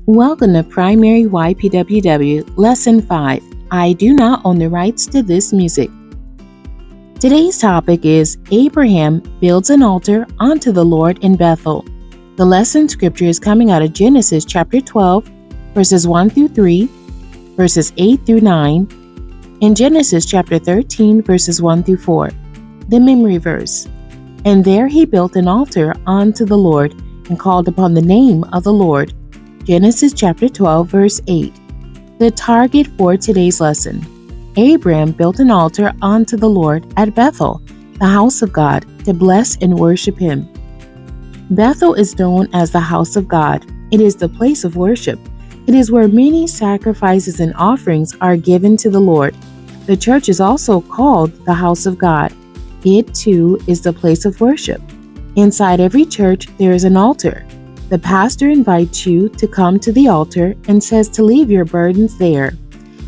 Welcome to Primary ypww Lesson 5. I do not own the rights to this music. Today's topic is Abraham builds an altar unto the Lord in Bethel. The lesson scripture is coming out of Genesis chapter 12, verses 1 through 3, verses 8 through 9, and Genesis chapter 13, verses 1 through 4. The memory verse. And there he built an altar unto the Lord and called upon the name of the Lord. Genesis chapter 12, verse 8. The target for today's lesson. Abraham built an altar unto the Lord at Bethel, the house of God, to bless and worship him. Bethel is known as the house of God. It is the place of worship. It is where many sacrifices and offerings are given to the Lord. The church is also called the house of God. It, too, is the place of worship. Inside every church, there is an altar. The pastor invites you to come to the altar and says to leave your burdens there.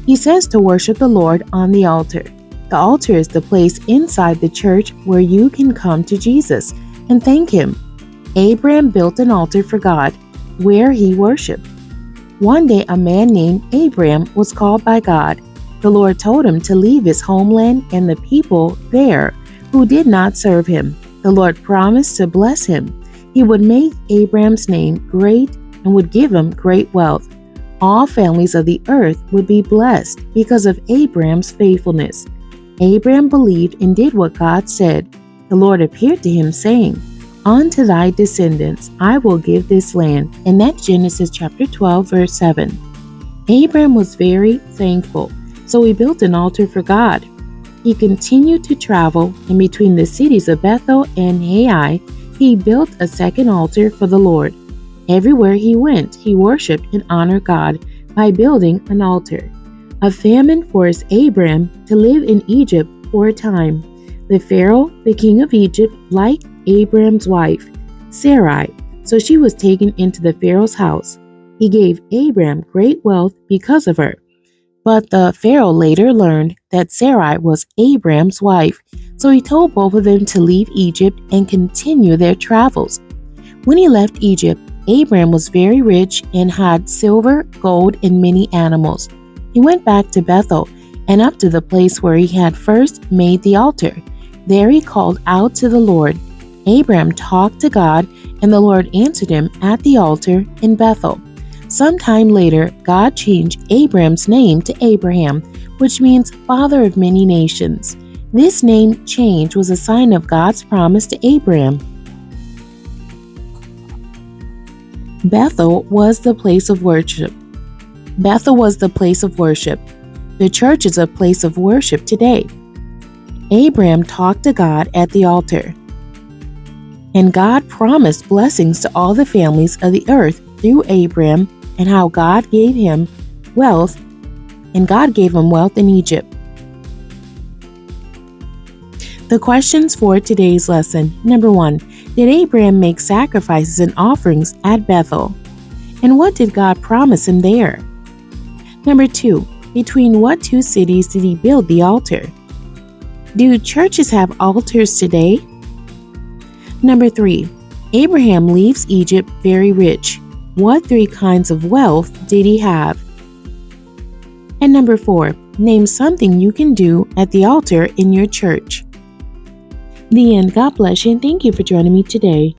He says to worship the Lord on the altar. The altar is the place inside the church where you can come to Jesus and thank Him. Abraham built an altar for God, where he worshiped. One day a man named Abraham was called by God. The Lord told him to leave his homeland and the people there who did not serve him. The Lord promised to bless him. He would make Abraham's name great and would give him great wealth. All families of the earth would be blessed because of Abraham's faithfulness. Abraham believed and did what God said. The Lord appeared to him, saying, "Unto thy descendants I will give this land." And that's Genesis chapter 12, verse 7. Abraham was very thankful, so he built an altar for God. He continued to travel, and between the cities of Bethel and Ai, he built a second altar for the Lord. Everywhere he went, he worshipped and honored God by building an altar. A famine forced Abraham to live in Egypt for a time. The Pharaoh, the king of Egypt, liked Abraham's wife, Sarai, so she was taken into the Pharaoh's house. He gave Abraham great wealth because of her. But the Pharaoh later learned that Sarai was Abraham's wife, so he told both of them to leave Egypt and continue their travels. When he left Egypt, Abraham was very rich and had silver, gold, and many animals. He went back to Bethel and up to the place where he had first made the altar. There he called out to the Lord. Abraham talked to God, and the Lord answered him at the altar in Bethel. Sometime later, God changed Abraham's name to Abraham, which means father of many nations. This name change was a sign of God's promise to Abraham. Bethel was the place of worship. Bethel was the place of worship. The church is a place of worship today. Abraham talked to God at the altar. And God promised blessings to all the families of the earth through Abraham, and how God gave him wealth, and God gave him wealth in Egypt. The questions for today's lesson. Number 1. Did Abraham make sacrifices and offerings at Bethel? And what did God promise him there? Number 2. Between what two cities did he build the altar? Do churches have altars today? Number 3. Abraham leaves Egypt very rich. What 3 kinds of wealth did he have? And number 4. Name something you can do at the altar in your church. The end. God bless you, and thank you for joining me today.